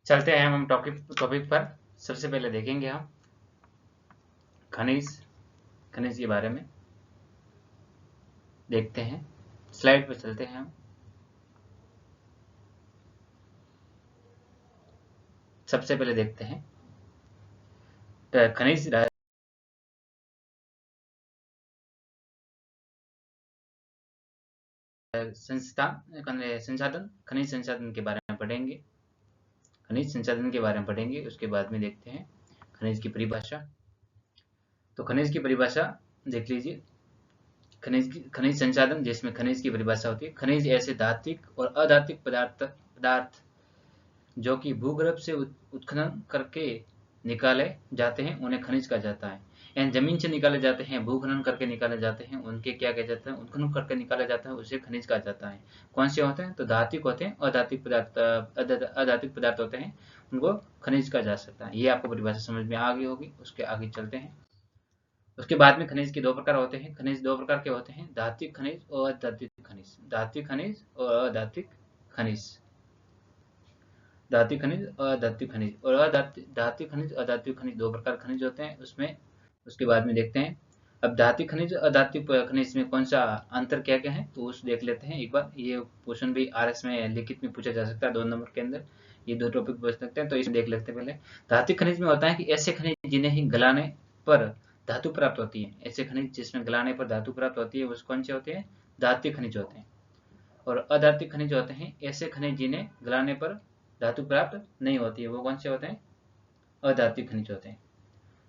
चलते हैं हम टॉपिक पर। सबसे पहले देखेंगे हम खनिज के बारे में देखते हैं। स्लाइड पर चलते हैं हम। सबसे पहले देखते हैं खनिज संसाधन। खनिज संसाधन के बारे में पढ़ेंगे। खनिज संसाधन के बारे में पढ़ेंगे। उसके बाद में देखते हैं खनिज की परिभाषा। तो खनिज की परिभाषा देख लीजिए। खनिज संसाधन, जिसमें खनिज की परिभाषा होती है। खनिज ऐसे धात्विक और अधात्विक पदार्थ जो कि भूगर्भ से उत्खनन करके निकाले जाते हैं, उन्हें खनिज कहा जाता है। यानी जमीन से निकाले जाते हैं, भूखनन करके निकाले जाते हैं, उनके क्या कहा जाता है, उत्खनन करके निकाला जाता है, उसे खनिज कहा जाता है। कौन से होते हैं? तो धात्विक होते हैं, अधात्विक पदार्थ होते हैं, उनको खनिज कहा जा सकता है। ये आपको परिभाषा समझ में आ गई होगी। उसके आगे चलते हैं। उसके बाद में खनिज के दो प्रकार होते हैं। खनिज दो प्रकार के होते हैं, धात्विक खनिज और अधात्विक खनिज। धात्विक खनिज और अधात्विक खनिज। धात्विक खनिज और अधात्विक खनिज। और धात्विक खनिज अधात्विक खनिज दो प्रकार खनिज होते हैं उसमें। उसके बाद में देखते हैं। अब धात्विक खनिज और अधात्विक खनिज में कौन सा अंतर क्या क्या है, तो उस देख लेते हैं एक बार। ये क्वेश्चन भी आरएस में लिखित में पूछा जा सकता है 2 नंबर के अंदर। ये दो टॉपिक पूछ सकते हैं, तो इसे देख लेते हैं पहले। धात्विक खनिज में होता है कि ऐसे खनिज जिन्हें ही गलाने पर धातु प्राप्त होती है। ऐसे खनिज जिसमें गलाने पर धातु प्राप्त होती है, वो कौन से होते हैं? धात्विक खनिज होते हैं। और अधात्विक खनिज होते हैं ऐसे खनिज जिन्हें गलाने पर धातु प्राप्त नहीं होती है, वो कौन से होते हैं? अधात्विक खनिज होते हैं।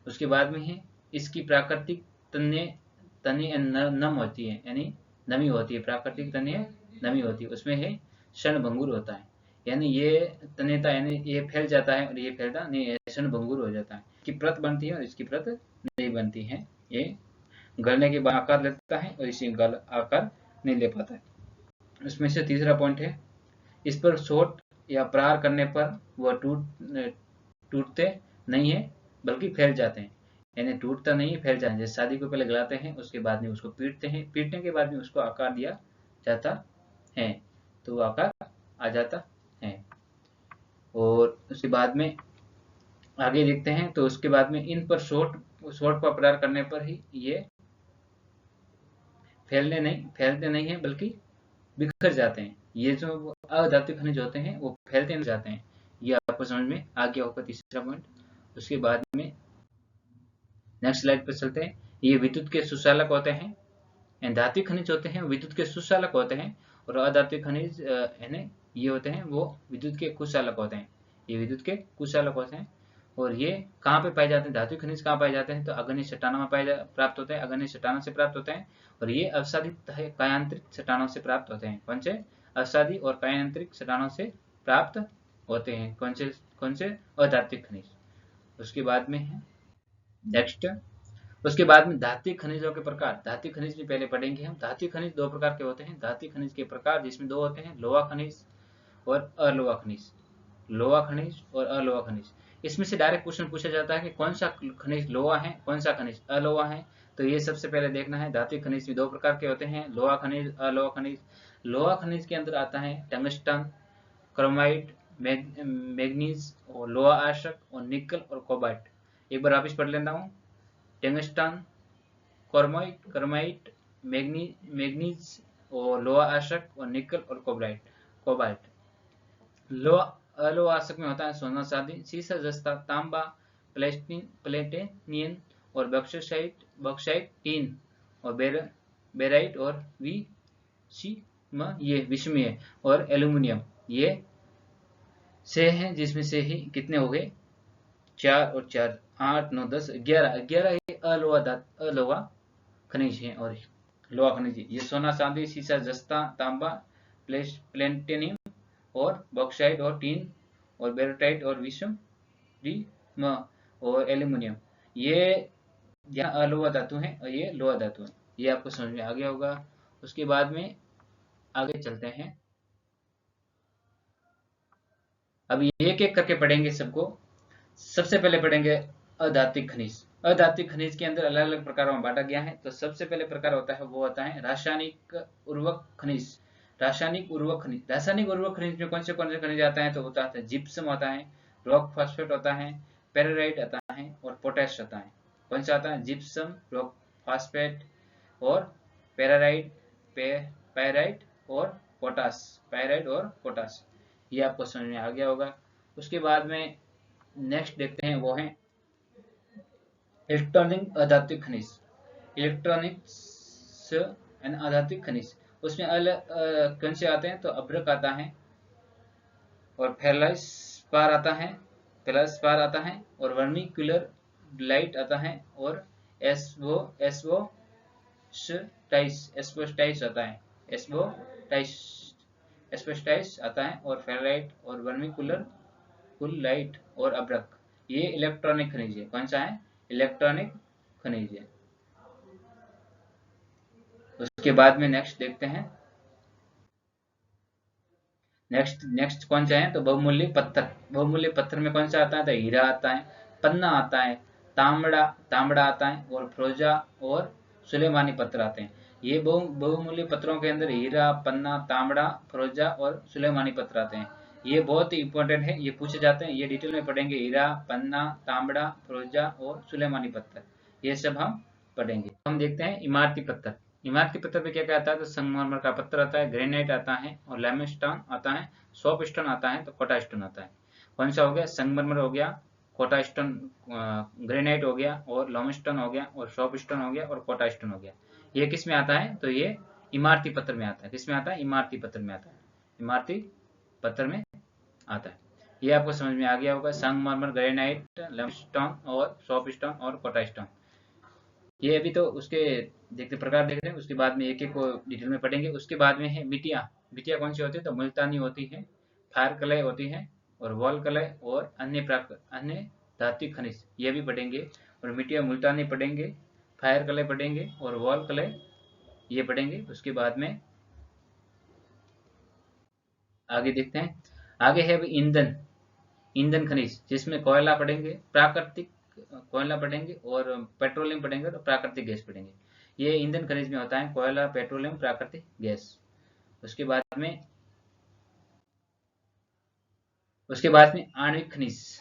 उसके बाद में है इसकी प्राकृतिक तन्य नम होती है, यानी नमी होती है। प्राकृतिक तन्य नमी होती है। उसमें है क्षणभंगुर होता है, यानी ये तन्यता, यानी ये फैल जाता है और ये फैलता नहीं है, क्षणभंगुर हो जाता है। इसकी परत बनती है और इसकी परत नहीं बनती है। ये गलने के बाद आकार लेता है और इसी गल आकार नहीं ले पाता है। उसमें से तीसरा पॉइंट है, इस पर शॉट या प्रहार करने पर वह टूटते नहीं है, बल्कि फैल जाते हैं। यानी टूटता नहीं है, फैल जाते हैं। जैसे शादी को पहले गलाते हैं, उसके बाद में उसको पीटते हैं, पीटने के बाद में उसको आकार दिया जाता है, तो वो आकार आ जाता है। और उसके बाद में आगे देखते हैं। तो उसके बाद में इन पर शॉट पर प्रहार करने पर ही ये फैलते नहीं है, बल्कि बिखर जाते हैं। ये जो अधात्विक खनिज होते हैं वो फैलते नहीं जाते हैं। ये आपको समझ में आ गया होगा, तीसरा पॉइंट। उसके बाद में नेक्स्ट स्लाइड पर चलते हैं। ये विद्युत के सुचालक होते हैं। धात्विक खनिज होते हैं विद्युत के सुचालक होते हैं, और अधात्विक खनिज यानी ये होते हैं वो विद्युत के कुचालक होते हैं। ये विद्युत के कुचालक होते हैं। और ये कहाँ पे पाए जाते हैं? धात्विक खनिज कहाँ पाए जाते हैं? तो अग्नि चट्टानों में प्राप्त होते हैं। अग्नि चट्टानों से प्राप्त होते हैं। और ये अवसादित कायांतरिक चट्टानों से प्राप्त होते हैं। कौन से? अवसादी और कायांतरिक चट्टानों से प्राप्त होते हैं। कौन से? अधात्विक खनिज। उसके बाद में है नेक्स्ट। उसके बाद में धात्विक खनिजों के प्रकार। धात्विक खनिज भी पहले पढ़ेंगे हम। धात्विक खनिज दो प्रकार के होते हैं। धात्विक खनिज के प्रकार, जिसमें दो होते हैं, लोहा खनिज और अलोहा खनिज। लोहा खनिज और अलोहा खनिज। इसमें से डायरेक्ट क्वेश्चन पूछा जाता है कि कौन सा खनिज लोहा है, कौन सा खनिज अलोहा है। तो ये सबसे पहले देखना है। धात्विक खनिज भी दो प्रकार के होते हैं, लोहा खनिज, अलोहा खनिज। लोहा खनिज के अंदर आता है टंगस्टन, क्रोमाइट, मैग्नीज और लोहा आशक और निकल और कोबाल्ट। एक बार वापिस पढ़ लेता हूँ। टंगस्टन, क्रोमाइट, मैग्नीज और लोहा आशक और निकल और कोबाल्ट। अलोहा आशक में होता है सोना, चांदी, सीसा, जस्ता, तांबा, प्लेटिनियम और बॉक्साइट, टीन और बेराइट और ये विषमय और एल्यूमिनियम। ये से हैं, जिसमें से ही कितने हो गए? 4 और 4 8 9 10 11 अलोहा खनिज हैं। और लोहा खनिज, ये सोना, चांदी, सीसा, जस्ता, तांबा, प्लेटिनियम और बॉक्साइट और टीन और बेराइट और विषम और एल्यूमिनियम, ये यहाँ अलोहा धातु है और ये लोहा धातु है। ये आपको समझ में आ गया होगा। उसके बाद में आगे चलते हैं। अब एक एक करके पढ़ेंगे सबको। सबसे पहले पढ़ेंगे अधात्विक खनिज। अधात्विक खनिज के अंदर अलग अलग प्रकारों में बांटा गया है। तो सबसे पहले प्रकार होता है वो होता है रासायनिक उर्वरक खनिज। रासायनिक उर्वरक खनिज में कौन से खनिज आते हैं? तो होता है जिप्सम होता है, रॉक फॉस्फेट होता है, पेराराइट आता है और पोटैश आता है। कौन सा आता है? जिप्सम, रॉक फॉस्फेट और पेराराइट, पायराइट और पोटास, पायराइट और पोटास। ये आपको समझ में आ गया होगा। उसके बाद में नेक्स्ट देखते हैं, वो है इलेक्ट्रॉनिक अधात्विक खनिज। इलेक्ट्रॉनिक्स एंड अधात्विक खनिज, उसमें अलग कौन से आते हैं? तो अभ्रक आता है और फेल्डस्पार आता है, फेल्डस्पार आता है और वर्मिक्युलर लाइट आता है और एस्बोस्टाइस आता है, एस्बोस्टाइस आता है और फेराइट और वर्मिकुलर लाइट और अभ्रक। ये इलेक्ट्रॉनिक खनिज है। कौन सा है? इलेक्ट्रॉनिक खनिज है। उसके बाद में नेक्स्ट देखते हैं, नेक्स्ट कौन सा है? तो बहुमूल्य पत्थर। बहुमूल्य पत्थर में कौन सा आता है? तो हीरा आता है, पन्ना आता है, तांबड़ा आता है और फ्रोजा और सुलेमानी पत्थर आते हैं। ये बहुमूल्य पत्थरों के अंदर हीरा, पन्ना, तांबड़ा, फ्रोजा और सुलेमानी पत्थर आते हैं। ये बहुत ही इंपॉर्टेंट है, ये पूछे जाते हैं, ये डिटेल में पढ़ेंगे। हीरा, पन्ना, तांबड़ा, फ्रोजा और सुलेमानी पत्थर, ये सब हम पढ़ेंगे। हम देखते हैं इमारती पत्थर। इमारती पत्थर में क्या क्या आता है? तो संगमरमर का पत्थर आता है, ग्रेनाइट आता है और लाइमस्टोन आता है, सोपस्टोन आता है, तो कोटा स्टोन आता है। कौन सा हो गया? संगमरमर हो गया, कोटा स्टोन, ग्रेनाइट हो गया और लाइमस्टोन हो गया और सोपस्टोन हो गया और कोटा स्टोन हो गया। ये किस में आता है? तो ये इमारती पत्थर में आता है। किस में आता है? इमारती पत्थर में आता है, इमारती पत्थर में आता है। ये आपको समझ में आ गया होगा। संगमरमर, ग्रेनाइट, लाइमस्टोन और सोपस्टोन और कोटा स्टोन। ये अभी तो उसके देखते प्रकार देख रहे हैं, उसके बाद में एक एक को डिटेल में पढ़ेंगे। उसके बाद में है मिट्टियाँ। मिट्टियाँ कौन सी होती है? तो मुल्तानी होती है, फायर कलय होती है और वॉल कलय और अन्य धात्विक खनिज, ये भी पढ़ेंगे। और मिट्टियाँ मुल्तानी पढ़ेंगे, फायर कलय पढ़ेंगे और वॉल कलय ये पढ़ेंगे। उसके बाद में आगे देखते हैं, आगे है ईंधन। ईंधन खनिज, जिसमें कोयला पढ़ेंगे, प्राकृतिक कोयला पढ़ेंगे और पेट्रोलियम पढ़ेंगे और प्राकृतिक गैस पढ़ेंगे। ये ईंधन खनिज में होता है, कोयला, पेट्रोलियम, प्राकृतिक गैस। उसके बाद में आणविक खनिज।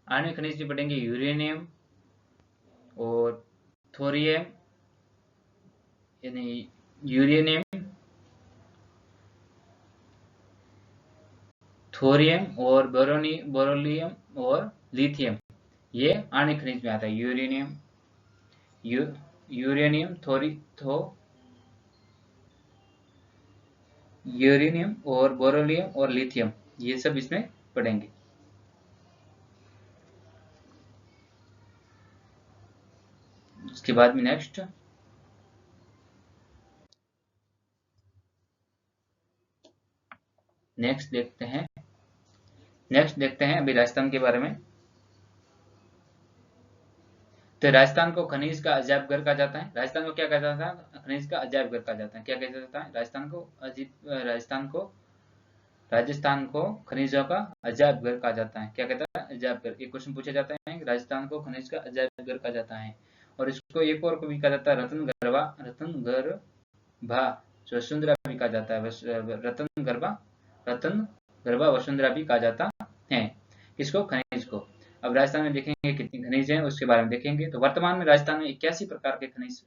आणविक खनिज भी पढ़ेंगे, यूरेनियम और थोरियम, यानी यूरेनियम, थोरियम और बोरोलियम और लिथियम, ये आणविक खनिज में आता है। यूरेनियम, यूरेनियम और बोरोलियम और लिथियम, ये सब इसमें पढ़ेंगे। उसके बाद में नेक्स्ट देखते हैं अभी राजस्थान के बारे में। तो राजस्थान को खनिज का अजायब घर कहा जाता है। राजस्थान को क्या कहा जाता है? खनिज का अजायब घर कहा जाता है। क्या कहा जाता है? राजस्थान को खनिजों का अजायब घर कहा जाता है। क्या कहता है? अजायब घर। एक क्वेश्चन पूछा जाता है कि राजस्थान को खनिज का अजायब घर कहा जाता है। और इसको एक और को भी कहा जाता है रतन गर्भा वसुंधरा भी कहा जाता है। रतन गर्भा वसुंधरा भी कहा जाता है। किसको? खनिज को। अब राजस्थान में देखेंगे कितनी खनिज हैं, उसके बारे में देखेंगे। तो वर्तमान में राजस्थान में 81 प्रकार के खनिज,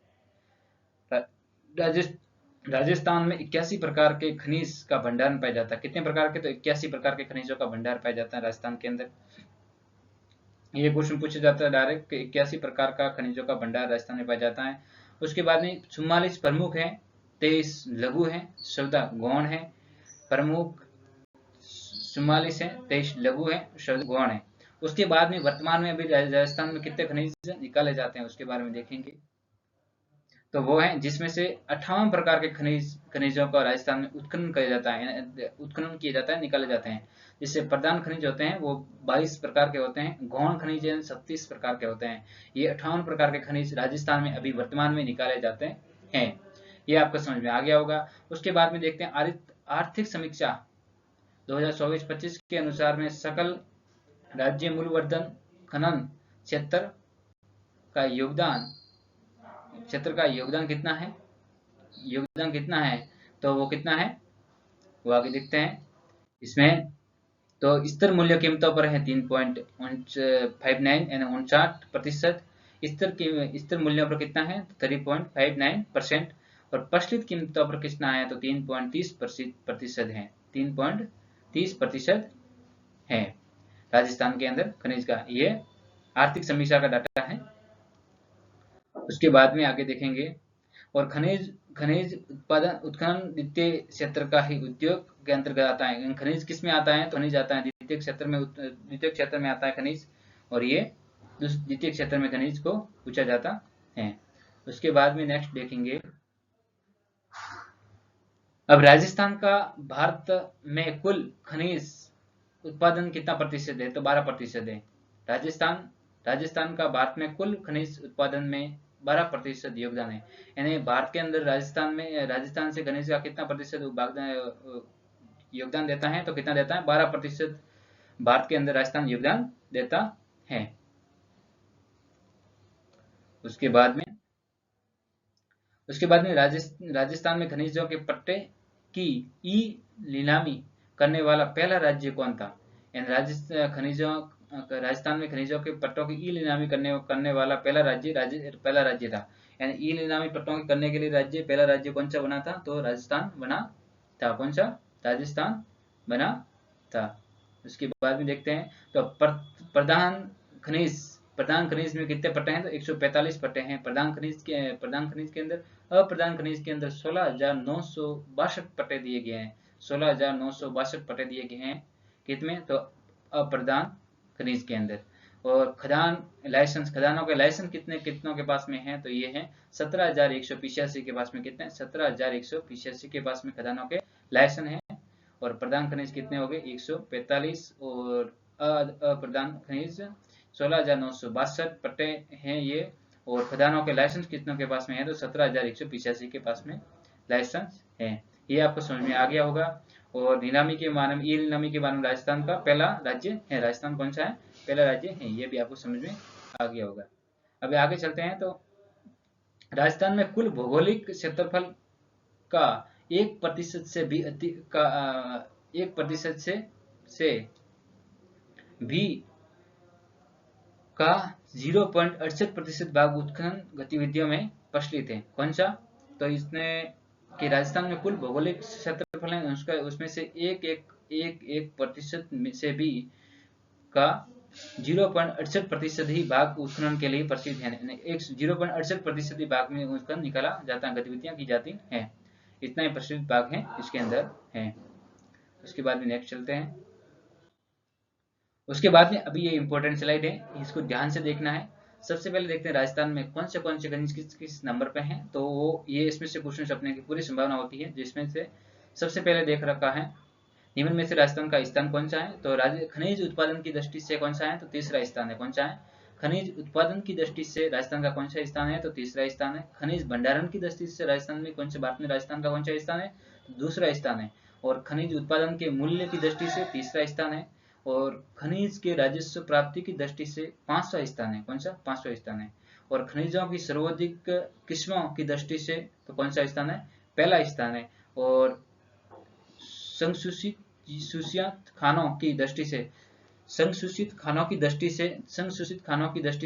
राजस्थान में 81 प्रकार के खनिज का भंडारण पाया जाता है। कितने प्रकार के? तो 81 प्रकार के खनिजों का भंडार पाया जाता है राजस्थान के अंदर। ये क्वेश्चन पूछा जाता है डायरेक्ट, 81 प्रकार का खनिजों का भंडार राजस्थान में पाया जाता है। उसके बाद में 44 प्रमुख है, 23 लघु है, 14 गौण है। प्रमुख 44 है, 23 लघु है, 14 गौण है। उसके बाद में वर्तमान में अभी राजस्थान में कितने खनिज निकाले जाते हैं उसके बारे में देखेंगे। तो वो है जिसमें से 58 प्रकार के खनिजों का राजस्थान में उत्खनन किया जाता है, निकाले जाते हैं। जिससे प्रधान खनिज होते हैं वो 22 प्रकार के होते हैं, गौण खनिज 37 प्रकार के होते हैं। ये 58 प्रकार के खनिज राजस्थान में अभी वर्तमान में निकाले जाते हैं। ये आपको समझ में आ गया होगा। उसके बाद में देखते हैं आर्थिक समीक्षा 2024-25 के अनुसार में सकल राज्य मूलवर्धन खनन क्षेत्र का योगदान कितना है? तो वो कितना है, वो आगे देखते हैं। इसमें तो स्तर मूल्य कीमतों पर है 3.59 यानी 59%। स्तर मूल्यों पर कितना है? 3.59%। और प्रचलित कीमतों पर कितना है? तो 3.30% है। 3.30% है राजस्थान के अंदर खनिज का। ये आर्थिक समीक्षा का डाटा है। उसके बाद में आगे देखेंगे। और खनिज खनिज उत्पादन उत्खनन द्वितीय क्षेत्र का ही उद्योग के अंतर्गत आता है। खनिज किस में आता है? तो खनिज आता है द्वितीय क्षेत्र में आता है खनिज, और ये द्वितीय क्षेत्र में खनिज को पूछा जाता है। उसके बाद में नेक्स्ट देखेंगे। अब राजस्थान का भारत में कुल खनिज उत्पादन कितना प्रतिशत है? तो 12% है। राजस्थान का भारत में कुल खनिज उत्पादन में 12% योगदान है। यानी भारत के अंदर राजस्थान से खनिज का कितना प्रतिशत योगदान देता है? तो कितना देता है? 12% भारत के अंदर राजस्थान योगदान देता है। उसके बाद में राजस्थान में खनिजों के पट्टे की ई नीलामी करने वाला पहला राज्य कौन था? यानी राजस्थान में खनिजों के पट्टों की ई नीलामी करने वाला पहला राज्य था। यानी ई नीलामी पट्टों की करने के लिए पहला राज्य कौन सा बना था? तो राजस्थान बना था। कौन सा? राजस्थान बना था। उसके बाद में देखते हैं। तो प्रधान खनिज में कितने पट्टे हैं? तो 145 पट्टे हैं प्रधान खनिज के अंदर। अप्रधान खनिज के अंदर 16,962 पट्टे दिए गए हैं। 16,962 पट्टे दिए गए हैं कितने? तो अप्रधान खनिज के अंदर। और खदानों के लाइसेंस कितनों के पास में है? तो ये है 17,185 के पास में। कितने? 17,185 के पास में खदानों के लाइसेंस है। और प्रधान खनिज कितने हो गए? 145। और अप्रधान खनिज 16,962 पट्टे हैं ये। और खदानों के लाइसेंस कितनों के पास में है? तो 17,185 के पास में लाइसेंस है। ये आपको समझ में आ गया होगा। और नीलामी के बारे में राजस्थान का पहला राज्य है। राजस्थान कौन सा है? पहला राज्य है। ये भी आपको समझ में आ गया होगा। अभी आगे चलते हैं। तो राजस्थान में कुल भौगोलिक क्षेत्रफल का 1% से भी अधिक का 1% से भी का 0.68% भाग उत्खनन गतिविधियों में प्रचलित है। कौन सा? तो इसने कि राजस्थान में कुल भौगोलिक क्षेत्रफल है उसमें से 1% से भी का 0.68% ही भाग उत्खनन के लिए प्रसिद्ध है। 0.68% ही भाग में उत्खनन निकाला जाता है, गतिविधियां की जाती हैं। इतना ही प्रसिद्ध भाग है इसके अंदर है। उसके बाद में नेक्स्ट चलते हैं। उसके बाद में अभी ये इंपॉर्टेंट स्लाइड है, इसको ध्यान से देखना है। सबसे पहले देखते हैं राजस्थान में कौन से खनिज किस नंबर पे हैं। तो वो ये इसमें से क्वेश्चन अपने की पूरी संभावना होती है। जिसमें से सबसे पहले देख रखा है निम्न में से राजस्थान का स्थान कौन सा है? तो खनिज उत्पादन की दृष्टि से कौन सा है? तो तीसरा स्थान है। कौन सा है? खनिज उत्पादन की दृष्टि से राजस्थान का कौन सा स्थान है? तो तीसरा स्थान है। खनिज भंडारण की दृष्टि से राजस्थान में भारत में राजस्थान का कौन सा स्थान है? तो दूसरा स्थान है। और खनिज उत्पादन के मूल्य की दृष्टि से तीसरा स्थान है। और खनिज के राजस्व प्राप्ति की दृष्टि से 5वां स्थान है। कौन सा? 5वां स्थान है। और खनिजों की सर्वाधिक किस्मों की दृष्टि से तो कौन सा स्थान है? पहला स्थान है। और संसूचित खानों की दृष्टि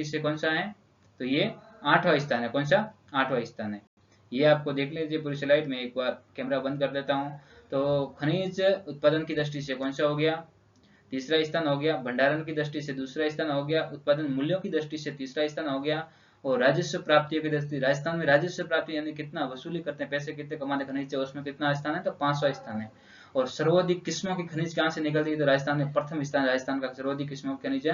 से कौन सा है? तो ये 8वां स्थान है। कौन सा? 8वां स्थान है। ये आपको देख लीजिए पूरी स्लाइड में। एक बार कैमरा बंद कर देता हूँ। तो खनिज उत्पादन की दृष्टि से कौन सा हो गया? तीसरा स्थान हो गया। भंडारण की दृष्टि से दूसरा स्थान हो गया। उत्पादन मूल्यों की दृष्टि से तीसरा स्थान हो गया। और राजस्व प्राप्तियों की दृष्टि, राजस्थान में राजस्व प्राप्ति यानी कितना वसूली करते हैं, पैसे कितने कमाने खनिज से, उसमें कितना स्थान है? तो 5वां स्थान है। और सर्वाधिक किस्मों की खनिज कहाँ से निकलती है? तो राजस्थान में प्रथम स्थान। राजस्थान का सर्वाधिक किस्मों की खनिज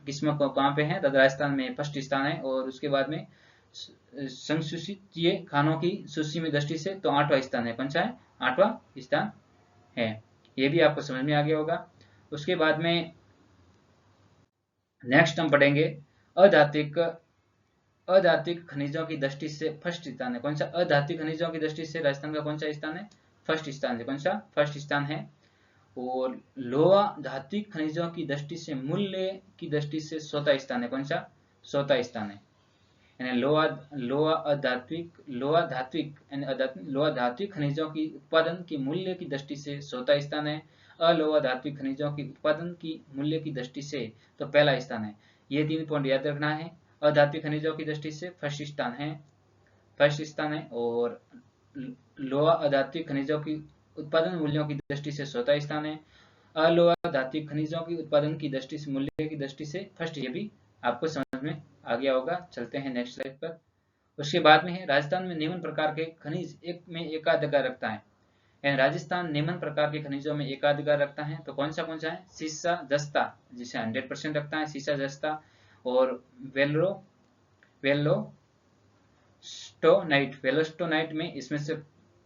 किस्मों कहाँ पे है? तो राजस्थान में फर्स्ट स्थान है। और उसके बाद में संसूचित खानों की सूची में दृष्टि से तो 8वां स्थान है। कौन सा है? 8वां स्थान है। ये भी आपको समझ में आ गया होगा। उसके बाद में नेक्स्ट हम पढ़ेंगे अधात्विक खनिजों की दृष्टि से फर्स्ट स्थान है। कौन सा? अधात्विक खनिजों की दृष्टि से राजस्थान का कौन सा स्थान है? फर्स्ट स्थान है। कौन सा? फर्स्ट स्थान है। और लोहा धात्विक खनिजों की दृष्टि से मूल्य की दृष्टि से 4वां स्थान है। कौन सा? 4वां स्थान है। यानी लोहा धात्विक खनिजों की उत्पादन की मूल्य की दृष्टि से 4वां स्थान है। अलोहा धात्विक खनिजों की उत्पादन की मूल्य की दृष्टि से तो पहला स्थान है। ये 3 पॉइंट याद रखना है। अधात्विक खनिजों की दृष्टि से फर्स्ट स्थान है और लोहा अधात्विक खनिजों की उत्पादन मूल्यों की दृष्टि से चौथा स्थान है। अलोहा धात्विक खनिजों की उत्पादन की दृष्टि से मूल्य की दृष्टि से फर्स्ट। ये भी आपको समझ में आ गया होगा। चलते हैं नेक्स्ट स्लाइड पर। उसके बाद में है राजस्थान में निम्न प्रकार के खनिज एक में एकाधिकार रखता है। राजस्थान निम्न प्रकार के खनिजों में एकाधिकार रखता है। तो कौन सा है? सीसा जस्ता जिसे 100% रखता है, सीसा जस्ता, और वेलोस्टोनाइट में इसमें से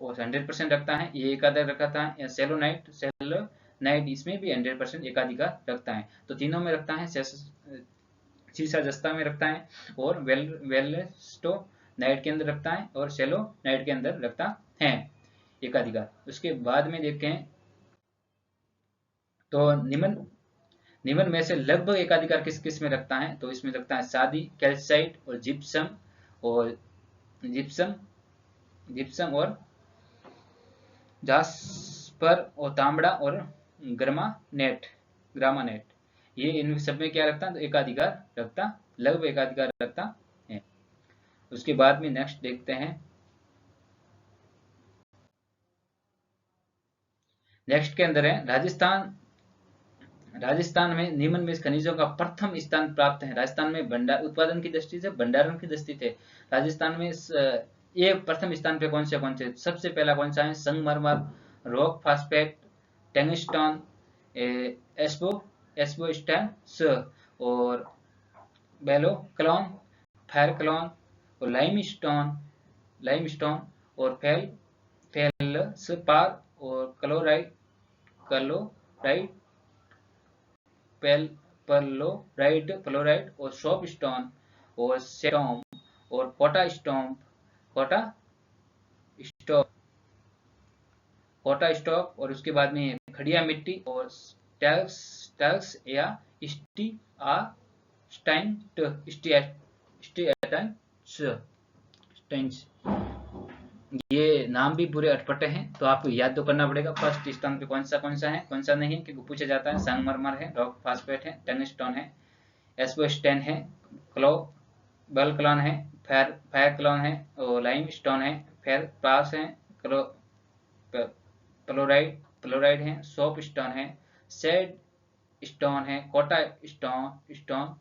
100% रखता है, ये एकाधिकार रखता है। सेलोनाइट इसमें भी 100% एकाधिकार रखता है। तो तीनों में रखता है, सीसा जस्ता में रखता है और वेलोस्टोनाइट के अंदर रखता है और सेलोनाइट के अंदर रखता है एकाधिकार। उसके बाद में देखते हैं तो निम्न में से लगभग एकाधिकार किस किस में रखता है? तो इसमें रखता है सादी, कैल्साइट और जिप्सम और जास्पर और तांबड़ा और ग्रामानेट, ये इन सब में क्या रखता है? तो एकाधिकार रखता, लगभग एकाधिकार रखता है। उसके बाद में नेक्स्ट देखते हैं। नेक्स्ट के अंदर है राजस्थान में निम्न में खनिजों का प्रथम स्थान प्राप्त है। राजस्थान में उत्पादन की दृष्टि से, भंडारण की दृष्टि से राजस्थान में ये प्रथम स्थान पे कौन से? सबसे पहला कौन सा है? संगमरमर, रॉक फास्फेट, टंगस्टन, एस्बेस्टॉस और बेलोक्लोन, फायरक्लोन और लाइमस्टोन और फेल्सपार और फ्लोराइड और सोपस्टोन और सेटोम और कोटा स्टॉप और उसके बाद में खड़िया मिट्टी और स्टैक्स या स्टाइन्स। ये नाम भी पूरे अटपटे हैं, तो आपको याद तो करना पड़ेगा। फर्स्ट स्थान पे कौन सा है, कौन सा नहीं है, क्योंकि पूछा जाता है। संगमरमर है, रॉक फास्फेट है, टंगस्टन है, एस्बेस्टॉस है, बेलोक्लोन है, फायरक्लोन है और लाइमस्टोन है, फेल्सपार है, फ्लोराइड है, सोपस्टोन है, सेड स्टोन है, कोटा स्टोन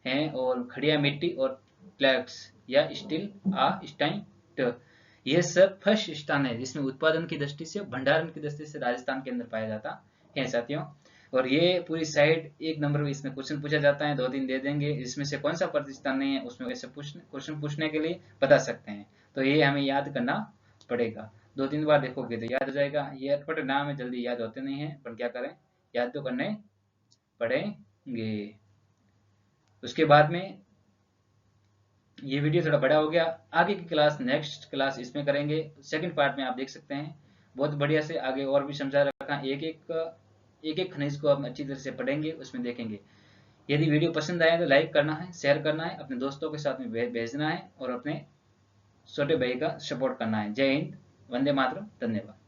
है और खड़िया मिट्टी और प्लैक्स या स्टाइन। ये सब फर्स्ट स्थान है जिसमें उत्पादन की दृष्टि से, भंडारण की दृष्टि से राजस्थान के अंदर पाया जाता है साथियों। और ये पूरी साइड एक नंबर इसमें क्वेश्चन पूछा जाता है, 2 दिन दे देंगे। इसमें से कौन सा प्रतिष्ठान नहीं है उसमें ऐसे क्वेश्चन पूछने के लिए बता सकते हैं। तो ये हमें याद करना पड़ेगा। 2-3 बार देखोगे तो याद हो जाएगा। ये अटपट नाम है, जल्दी याद होते नहीं है, पर क्या करें, याद तो करने पड़ेंगे। उसके बाद में ये वीडियो थोड़ा बड़ा हो गया। आगे की क्लास, नेक्स्ट क्लास इसमें करेंगे। सेकंड पार्ट में आप देख सकते हैं, बहुत बढ़िया से आगे और भी समझा रखा। एक खनिज को हम अच्छी तरह से पढ़ेंगे, उसमें देखेंगे। यदि वीडियो पसंद आए तो लाइक करना है, शेयर करना है, अपने दोस्तों के साथ में भेजना है और अपने छोटे भाई का सपोर्ट करना है। जय हिंद, वंदे मातरम, धन्यवाद।